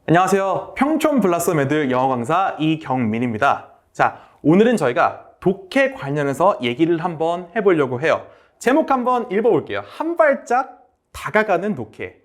안녕하세요. 평촌 블라썸에드 영어 강사 이경민입니다. 자, 오늘은 저희가 독해 관련해서 얘기를 한번 해보려고 해요. 제목 한번 읽어볼게요. 한 발짝 다가가는 독해.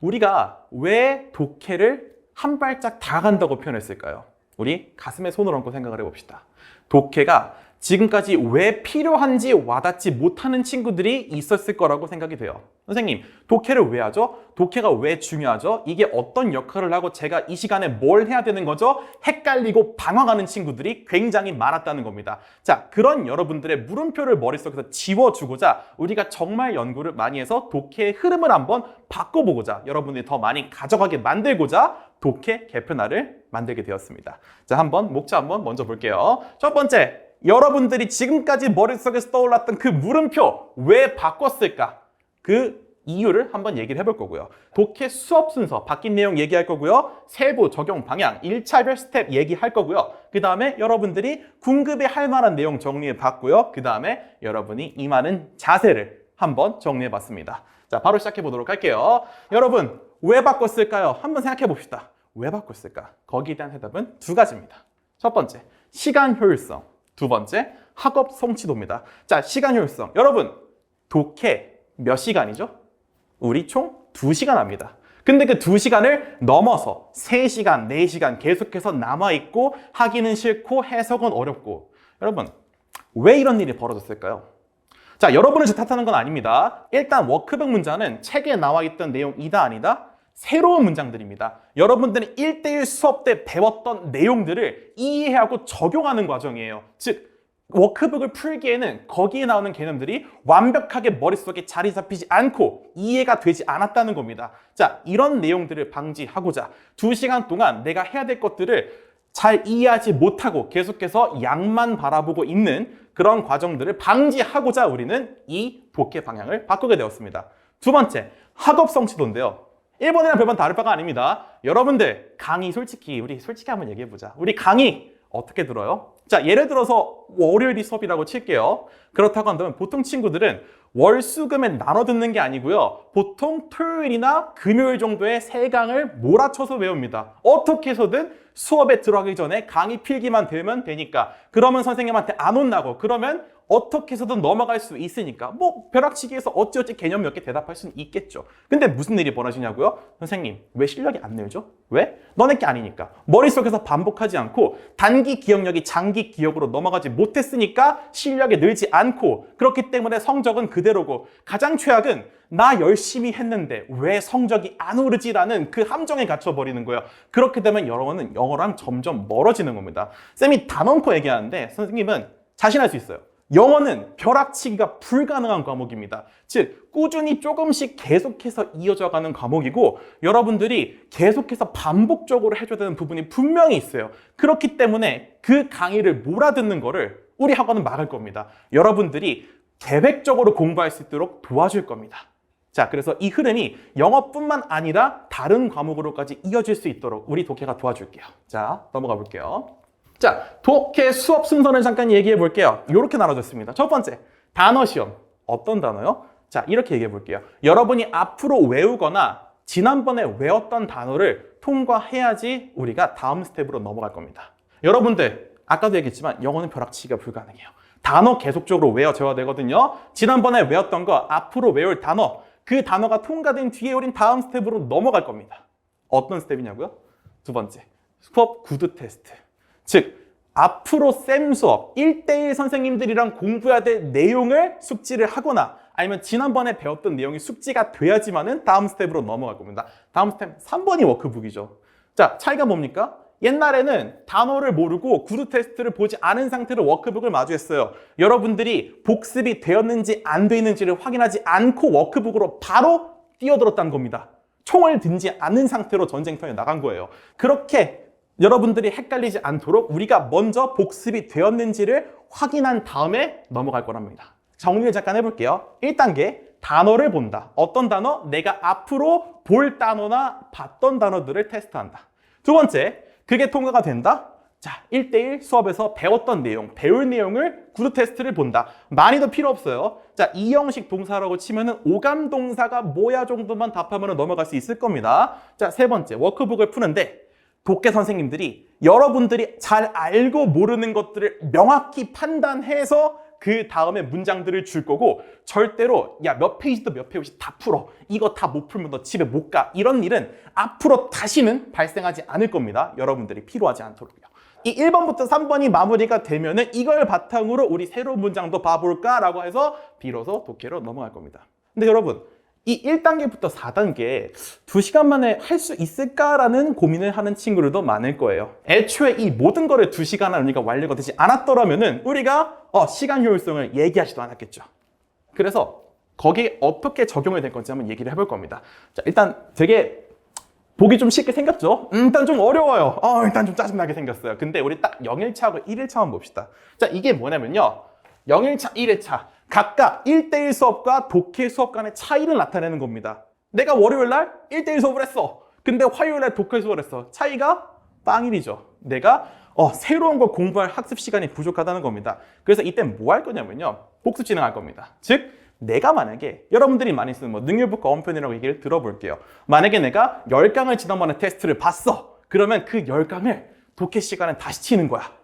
우리가 왜 독해를 한 발짝 다가간다고 표현했을까요? 우리 가슴에 손을 얹고 생각을 해봅시다. 독해가 지금까지 왜 필요한지 와닿지 못하는 친구들이 있었을 거라고 생각이 돼요. 선생님, 독해를 왜 하죠? 독해가 왜 중요하죠? 이게 어떤 역할을 하고 제가 이 시간에 뭘 해야 되는 거죠? 헷갈리고 방황하는 친구들이 굉장히 많았다는 겁니다. 자, 그런 여러분들의 물음표를 머릿속에서 지워주고자 우리가 정말 연구를 많이 해서 독해의 흐름을 한번 바꿔보고자 여러분들이 더 많이 가져가게 만들고자 독해 개편화를 만들게 되었습니다. 자, 목차 한번 먼저 볼게요. 첫 번째, 여러분들이 지금까지 머릿속에서 떠올랐던 그 물음표 왜 바꿨을까? 그 이유를 한번 얘기를 해볼 거고요. 독해 수업 순서 바뀐 내용 얘기할 거고요. 세부 적용 방향 1차별 스텝 얘기할 거고요. 그 다음에 여러분들이 궁금해 할 만한 내용 정리해 봤고요. 그 다음에 여러분이 임하는 자세를 한번 정리해 봤습니다. 자, 바로 시작해 보도록 할게요. 여러분, 왜 바꿨을까요? 한번 생각해 봅시다. 왜 바꿨을까? 거기에 대한 해답은 두 가지입니다. 첫 번째, 시간 효율성. 두 번째, 학업 성취도입니다. 자, 시간 효율성. 여러분, 독해 몇 시간이죠? 우리 총 2시간 합니다. 근데 그 2시간을 넘어서 3시간, 4시간 계속해서 남아있고 하기는 싫고 해석은 어렵고. 여러분, 왜 이런 일이 벌어졌을까요? 자, 여러분을 탓하는 건 아닙니다. 일단 워크북 문장은 책에 나와 있던 내용이다 아니다? 새로운 문장들입니다. 여러분들은 1대1 수업 때 배웠던 내용들을 이해하고 적용하는 과정이에요. 즉, 워크북을 풀기에는 거기에 나오는 개념들이 완벽하게 머릿속에 자리 잡히지 않고 이해가 되지 않았다는 겁니다. 자, 이런 내용들을 방지하고자 2시간 동안 내가 해야 될 것들을 잘 이해하지 못하고 계속해서 양만 바라보고 있는 그런 과정들을 방지하고자 우리는 이 독해 방향을 바꾸게 되었습니다. 두 번째, 학업 성취도인데요. 일본이랑 별반 다를 바가 아닙니다. 여러분들 강의 우리 솔직히 한번 얘기해보자. 우리 강의 어떻게 들어요? 자, 예를 들어서 월요일이 수업이라고 칠게요. 그렇다고 한다면 보통 친구들은 월, 수, 금에 나눠 듣는 게 아니고요. 보통 토요일이나 금요일 정도의 세 강을 몰아쳐서 외웁니다. 어떻게 해서든 수업에 들어가기 전에 강의 필기만 되면 되니까. 그러면 선생님한테 안 혼나고 그러면 어떻게 해서든 넘어갈 수 있으니까 뭐 벼락치기에서 어찌어찌 개념 몇 개 대답할 수는 있겠죠. 근데 무슨 일이 벌어지냐고요? 선생님, 왜 실력이 안 늘죠? 왜? 너네 게 아니니까. 머릿속에서 반복하지 않고 단기 기억력이 장기 기억으로 넘어가지 못했으니까 실력이 늘지 않고 그렇기 때문에 성적은 그대로고 가장 최악은 나 열심히 했는데 왜 성적이 안 오르지라는 그 함정에 갇혀버리는 거예요. 그렇게 되면 여러분은 영어랑 점점 멀어지는 겁니다. 쌤이 단언코 얘기하는데 선생님은 자신할 수 있어요. 영어는 벼락치기가 불가능한 과목입니다. 즉, 꾸준히 조금씩 계속해서 이어져가는 과목이고 여러분들이 계속해서 반복적으로 해줘야 되는 부분이 분명히 있어요. 그렇기 때문에 그 강의를 몰아듣는 거를 우리 학원은 막을 겁니다. 여러분들이 계획적으로 공부할 수 있도록 도와줄 겁니다. 자, 그래서 이 흐름이 영어뿐만 아니라 다른 과목으로까지 이어질 수 있도록 우리 독해가 도와줄게요. 자, 넘어가 볼게요. 자, 독해 수업 순서를 잠깐 얘기해 볼게요. 이렇게 나눠졌습니다. 첫 번째, 단어 시험. 어떤 단어요? 자, 이렇게 얘기해 볼게요. 여러분이 앞으로 외우거나 지난번에 외웠던 단어를 통과해야지 우리가 다음 스텝으로 넘어갈 겁니다. 여러분들, 아까도 얘기했지만 영어는 벼락치기가 불가능해요. 단어 계속적으로 외워줘야 되거든요. 지난번에 외웠던 거 앞으로 외울 단어, 그 단어가 통과된 뒤에 우린 다음 스텝으로 넘어갈 겁니다. 어떤 스텝이냐고요? 두 번째, 수업 구두 테스트. 즉, 앞으로 쌤 수업 1대1 선생님들이랑 공부해야 될 내용을 숙지를 하거나 아니면 지난번에 배웠던 내용이 숙지가 돼야지만은 다음 스텝으로 넘어갈 겁니다. 다음 스텝 3번이 워크북이죠. 자, 차이가 뭡니까? 옛날에는 단어를 모르고 구두 테스트를 보지 않은 상태로 워크북을 마주했어요. 여러분들이 복습이 되었는지 안 되는지를 확인하지 않고 워크북으로 바로 뛰어들었다는 겁니다. 총을 든지 않은 상태로 전쟁터에 나간 거예요. 그렇게 여러분들이 헷갈리지 않도록 우리가 먼저 복습이 되었는지를 확인한 다음에 넘어갈 거랍니다. 정리를 잠깐 해볼게요. 1단계, 단어를 본다. 어떤 단어? 내가 앞으로 볼 단어나 봤던 단어들을 테스트한다. 두 번째, 그게 통과가 된다? 자, 1대1 수업에서 배웠던 내용, 배울 내용을 구두 테스트를 본다. 많이도 필요 없어요. 자, 이 형식 동사라고 치면은 오감 동사가 뭐야 정도만 답하면 넘어갈 수 있을 겁니다. 자, 세 번째, 워크북을 푸는데 독해 선생님들이 여러분들이 잘 알고 모르는 것들을 명확히 판단해서 그 다음에 문장들을 줄 거고, 절대로 야 몇 페이지도 몇 페이지 다 풀어, 이거 다 못 풀면 너 집에 못 가, 이런 일은 앞으로 다시는 발생하지 않을 겁니다. 여러분들이 필요하지 않도록요. 이 1번부터 3번이 마무리가 되면은 이걸 바탕으로 우리 새로운 문장도 봐볼까 라고 해서 비로소 독해로 넘어갈 겁니다. 근데 여러분, 이 1단계부터 4단계 2시간 만에 할 수 있을까라는 고민을 하는 친구들도 많을 거예요. 애초에 이 모든 거를 2시간 안에 우리가 완료가 되지 않았더라면은 우리가 시간 효율성을 얘기하지도 않았겠죠. 그래서 거기에 어떻게 적용이 될 건지 한번 얘기를 해볼 겁니다. 자, 일단 되게 보기 좀 쉽게 생겼죠? 일단 좀 어려워요. 일단 좀 짜증나게 생겼어요. 근데 우리 딱 0일차하고 1일차만 봅시다. 자, 이게 뭐냐면요. 0일차, 1일차. 각각 1대1 수업과 독해 수업 간의 차이를 나타내는 겁니다. 내가 월요일 날 1대1 수업을 했어. 근데 화요일 날 독해 수업을 했어. 차이가 빵일이죠. 내가 새로운 걸 공부할 학습 시간이 부족하다는 겁니다. 그래서 이때 뭐 할 거냐면요. 복습 진행할 겁니다. 즉, 내가 만약에 여러분들이 많이 쓰는 능률북과 원편이라고 얘기를 들어볼게요. 만약에 내가 10강을 지난번에 테스트를 봤어. 그러면 그 10강을 독해 시간에 다시 치는 거야.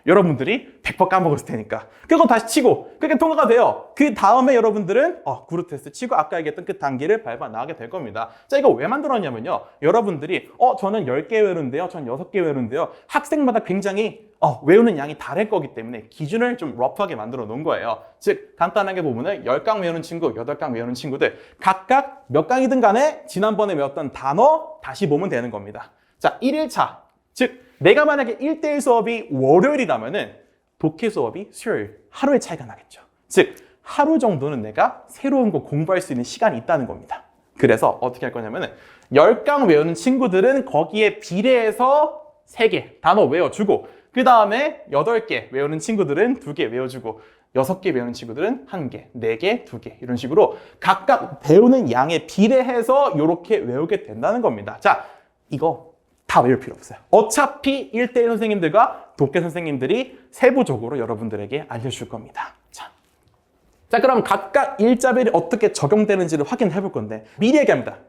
여러분들이 100% 까먹었을 테니까 그거 다시 치고 그게 통과가 돼요. 그 다음에 여러분들은 구루 테스트 치고 아까 얘기했던 그 단계를 밟아 나가게 될 겁니다. 자, 이거 왜 만들었냐면요. 여러분들이 저는 10개 외우는데요, 저는 6개 외우는데요, 학생마다 굉장히 외우는 양이 다를 거기 때문에 기준을 좀 러프하게 만들어 놓은 거예요. 즉, 간단하게 보면은 10강 외우는 친구, 8강 외우는 친구들 각각 몇 강이든 간에 지난번에 외웠던 단어 다시 보면 되는 겁니다. 자, 1일차, 즉 내가 만약에 1대1 수업이 월요일이라면은 독해 수업이 수요일, 하루의 차이가 나겠죠. 즉, 하루 정도는 내가 새로운 거 공부할 수 있는 시간이 있다는 겁니다. 그래서 어떻게 할 거냐면은 10강 외우는 친구들은 거기에 비례해서 3개 단어 외워주고, 그 다음에 8개 외우는 친구들은 2개 외워주고, 6개 외우는 친구들은 1개, 4개, 2개, 이런 식으로 각각 배우는 양에 비례해서 이렇게 외우게 된다는 겁니다. 자, 이거 다 외울 필요 없어요. 어차피 1대1 선생님들과 독해 선생님들이 세부적으로 여러분들에게 알려줄 겁니다. 자, 그럼 각각 일자별이 어떻게 적용되는지를 확인해 볼 건데 미리 얘기합니다.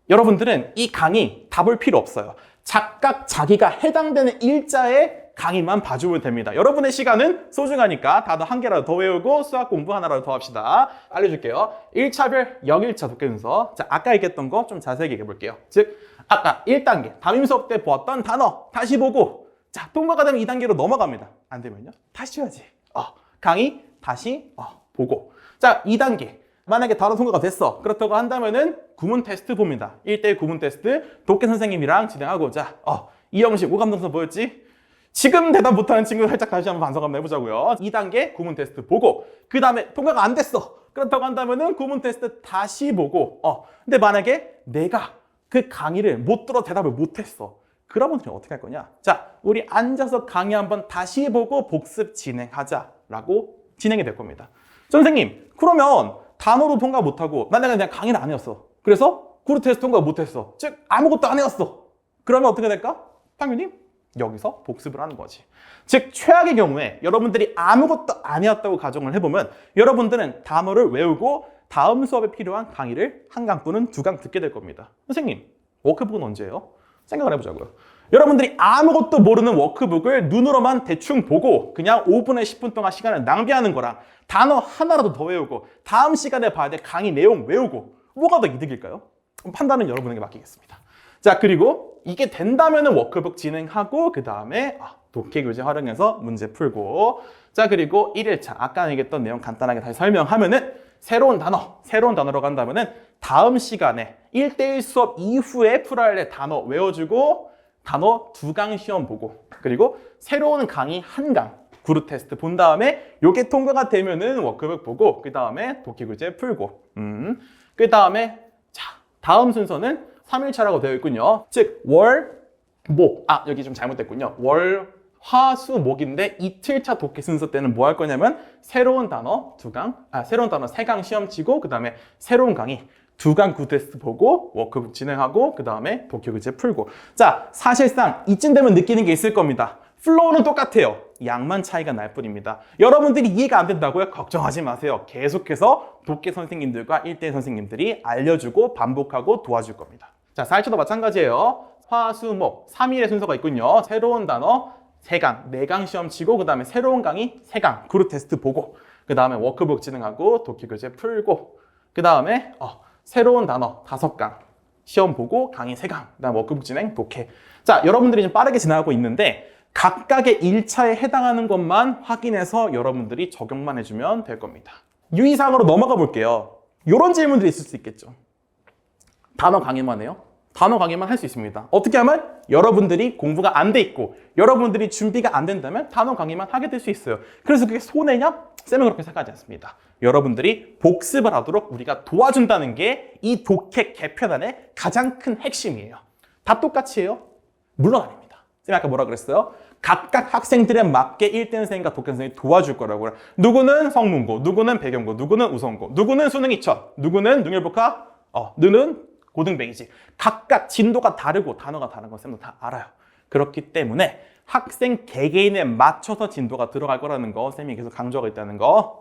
여러분들은 이 강의 다 볼 필요 없어요. 각각 자기가 해당되는 일자의 강의만 봐주면 됩니다. 여러분의 시간은 소중하니까 단어 한 개라도 더 외우고 수학 공부 하나라도 더 합시다. 알려줄게요. 1차별 0일차 독해 순서. 자, 아까 얘기했던 거 좀 자세히 얘기해 볼게요. 즉, 아까 1단계 담임 수업 때 보았던 단어 다시 보고, 자, 통과가 되면 2단계로 넘어갑니다. 안 되면요, 다시 해야지. 강의 다시 보고. 자, 2단계 만약에 단어 통과가 됐어. 그렇다고 한다면은 구문 테스트 봅니다. 1대1 구문 테스트 독해 선생님이랑 진행하고. 자, 이 형식 오감동선 보였지? 지금 대답 못하는 친구 살짝 다시 한번 반성 한번 해보자고요. 2단계 구문 테스트 보고, 그 다음에 통과가 안 됐어. 그렇다고 한다면은 구문 테스트 다시 보고. 근데 만약에 내가 그 강의를 못 들어 대답을 못했어. 그러면 어떻게 할 거냐? 자, 우리 앉아서 강의 한번 다시 보고 복습 진행하자라고 진행이 될 겁니다. 선생님, 그러면 단어도 통과 못하고 만약에 그냥 강의를 안 해왔어. 그래서 구루 테스트 통과 못했어. 즉, 아무것도 안 해왔어. 그러면 어떻게 될까? 당연히 여기서 복습을 하는 거지. 즉, 최악의 경우에 여러분들이 아무것도 안 해왔다고 가정을 해보면 여러분들은 단어를 외우고 다음 수업에 필요한 강의를 1강 또는 2강 듣게 될 겁니다. 선생님, 워크북은 언제예요? 생각을 해보자고요. 여러분들이 아무것도 모르는 워크북을 눈으로만 대충 보고 그냥 5분에 10분 동안 시간을 낭비하는 거랑 단어 하나라도 더 외우고 다음 시간에 봐야 될 강의 내용 외우고, 뭐가 더 이득일까요? 판단은 여러분에게 맡기겠습니다. 자, 그리고 이게 된다면은 워크북 진행하고 그 다음에 독해 교재 활용해서 문제 풀고. 자, 그리고 1일차 아까 얘기했던 내용 간단하게 다시 설명하면은 새로운 단어로 간다면은 다음 시간에 1대1 수업 이후에 풀어야 할 단어 외워주고, 단어 2강 시험 보고, 그리고 새로운 강의 1강 구루 테스트 본 다음에 요게 통과가 되면은 워크북 보고, 그 다음에 독해 교재 풀고, 그 다음에 자, 다음 순서는 3일차라고 되어 있군요. 즉, 월, 목. 여기 좀 잘못됐군요. 월, 화, 수, 목인데 이틀차 독해 순서 때는 뭐 할 거냐면 새로운 단어 3강 시험 치고, 그 다음에 새로운 강의 2강 구루 테스트 보고 워크북 진행하고, 그 다음에 독해 교재 풀고. 자, 사실상 이쯤 되면 느끼는 게 있을 겁니다. 플로우는 똑같아요. 양만 차이가 날 뿐입니다. 여러분들이 이해가 안 된다고요? 걱정하지 마세요. 계속해서 독해 선생님들과 1대1 선생님들이 알려주고 반복하고 도와줄 겁니다. 자, 4일차도 마찬가지예요. 화, 수, 목 3일의 순서가 있군요. 새로운 단어 3강, 4강 시험 치고 그 다음에 새로운 강의 3강, 그룹 테스트 보고 그 다음에 워크북 진행하고 독해 교재 풀고 그 다음에 새로운 단어 5강 시험 보고 강의 3강, 그 다음 워크북 진행, 독해. 자, 여러분들이 좀 빠르게 지나가고 있는데 각각의 1차에 해당하는 것만 확인해서 여러분들이 적용만 해주면 될 겁니다. 유의사항으로 넘어가 볼게요. 이런 질문들이 있을 수 있겠죠. 단어 강의만 해요? 단어 강의만 할 수 있습니다. 어떻게 하면 여러분들이 공부가 안 돼 있고 여러분들이 준비가 안 된다면 단어 강의만 하게 될 수 있어요. 그래서 그게 손해냐? 쌤은 그렇게 생각하지 않습니다. 여러분들이 복습을 하도록 우리가 도와준다는 게 이 독해 개편안의 가장 큰 핵심이에요. 다 똑같이 해요? 물론 아닙니다. 쌤이 아까 뭐라 그랬어요? 각각 학생들에 맞게 1대 선생님과 독해 선생님이 도와줄 거라고요. 누구는 성문고, 누구는 배경고, 누구는 우선고, 누구는 수능 2000, 누구는 능률북학, 너는 고등배기지. 각각 진도가 다르고 단어가 다른 건 쌤도 다 알아요. 그렇기 때문에 학생 개개인에 맞춰서 진도가 들어갈 거라는 거 쌤이 계속 강조하고 있다는 거.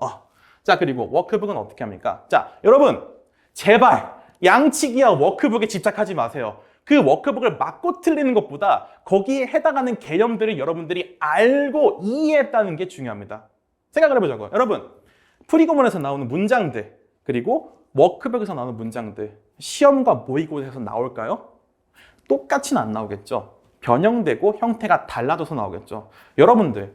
자, 그리고 워크북은 어떻게 합니까? 자, 여러분 제발 양치기와 워크북에 집착하지 마세요. 그 워크북을 맞고 틀리는 것보다 거기에 해당하는 개념들을 여러분들이 알고 이해했다는 게 중요합니다. 생각을 해보자고요. 여러분, 프리고문에서 나오는 문장들 그리고 워크북에서 나오는 문장들 시험과 모의고사에서 나올까요? 똑같이는 안 나오겠죠. 변형되고 형태가 달라져서 나오겠죠. 여러분들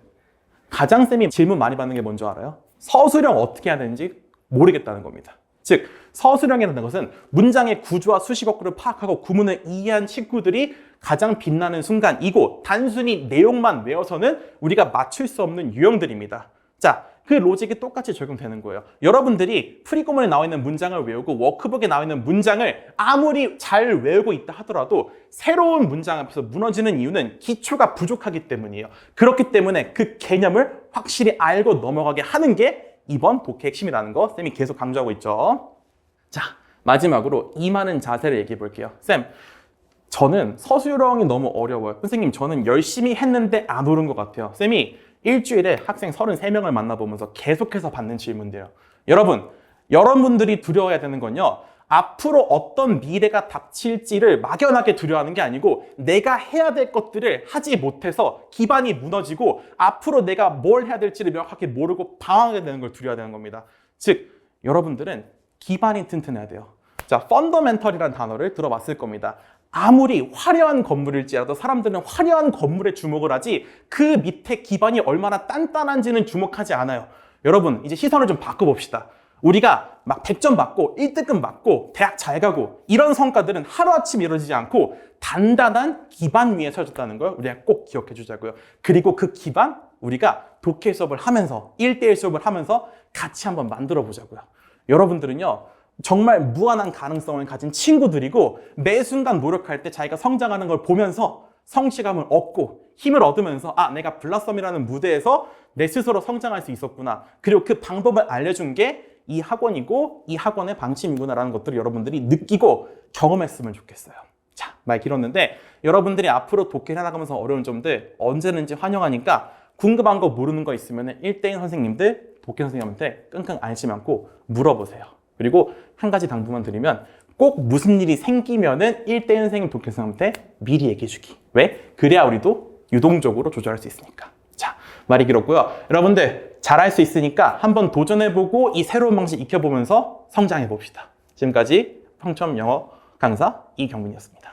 가장 쌤이 질문 많이 받는 게 뭔지 알아요? 서술형 어떻게 해야 되는지 모르겠다는 겁니다. 즉 서술형이라는 것은 문장의 구조와 수식어구를 파악하고 구문을 이해한 친구들이 가장 빛나는 순간이고 단순히 내용만 외워서는 우리가 맞출 수 없는 유형들입니다. 자, 그 로직이 똑같이 적용되는 거예요. 여러분들이 프리고문에 나와 있는 문장을 외우고 워크북에 나와 있는 문장을 아무리 잘 외우고 있다 하더라도 새로운 문장 앞에서 무너지는 이유는 기초가 부족하기 때문이에요. 그렇기 때문에 그 개념을 확실히 알고 넘어가게 하는 게 이번 독해 핵심이라는 거 쌤이 계속 강조하고 있죠. 자, 마지막으로 임하는 자세를 얘기해 볼게요. 쌤, 저는 서술형이 너무 어려워요. 선생님, 저는 열심히 했는데 안 오른 것 같아요. 쌤이 일주일에 학생 33명을 만나보면서 계속해서 받는 질문들이에요. 여러분들이 두려워해야 되는 건요. 앞으로 어떤 미래가 닥칠지를 막연하게 두려워하는 게 아니고 내가 해야 될 것들을 하지 못해서 기반이 무너지고 앞으로 내가 뭘 해야 될지를 명확하게 모르고 방황하게 되는 걸 두려워야 되는 겁니다. 즉, 여러분들은 기반이 튼튼해야 돼요. 자, 펀더멘털이라는 단어를 들어봤을 겁니다. 아무리 화려한 건물일지라도 사람들은 화려한 건물에 주목을 하지 그 밑에 기반이 얼마나 단단한지는 주목하지 않아요. 여러분, 이제 시선을 좀 바꿔봅시다. 우리가 막 100점 받고 1등급 받고 대학 잘 가고 이런 성과들은 하루아침에 이루어지지 않고 단단한 기반 위에 서졌다는 걸 우리가 꼭 기억해 주자고요. 그리고 그 기반 우리가 독해 수업을 하면서 1대1 수업을 하면서 같이 한번 만들어 보자고요. 여러분들은요. 정말 무한한 가능성을 가진 친구들이고 매 순간 노력할 때 자기가 성장하는 걸 보면서 성취감을 얻고 힘을 얻으면서 내가 블라썸이라는 무대에서 내 스스로 성장할 수 있었구나. 그리고 그 방법을 알려준 게 이 학원이고 이 학원의 방침이구나라는 것들을 여러분들이 느끼고 경험했으면 좋겠어요. 자, 말 길었는데 여러분들이 앞으로 독해를 해나가면서 어려운 점들 언제든지 환영하니까 궁금한 거 모르는 거 있으면 1대1 선생님들, 독해 선생님한테 끙끙 앓지 않고 물어보세요. 그리고 한 가지 당부만 드리면 꼭 무슨 일이 생기면은 1대1 선생님, 독해 선생님한테 미리 얘기해 주기. 왜? 그래야 우리도 유동적으로 조절할 수 있으니까. 자, 말이 길었고요. 여러분들 잘할 수 있으니까 한번 도전해보고 이 새로운 방식 익혀보면서 성장해봅시다. 지금까지 평점 영어 강사 이경민이었습니다.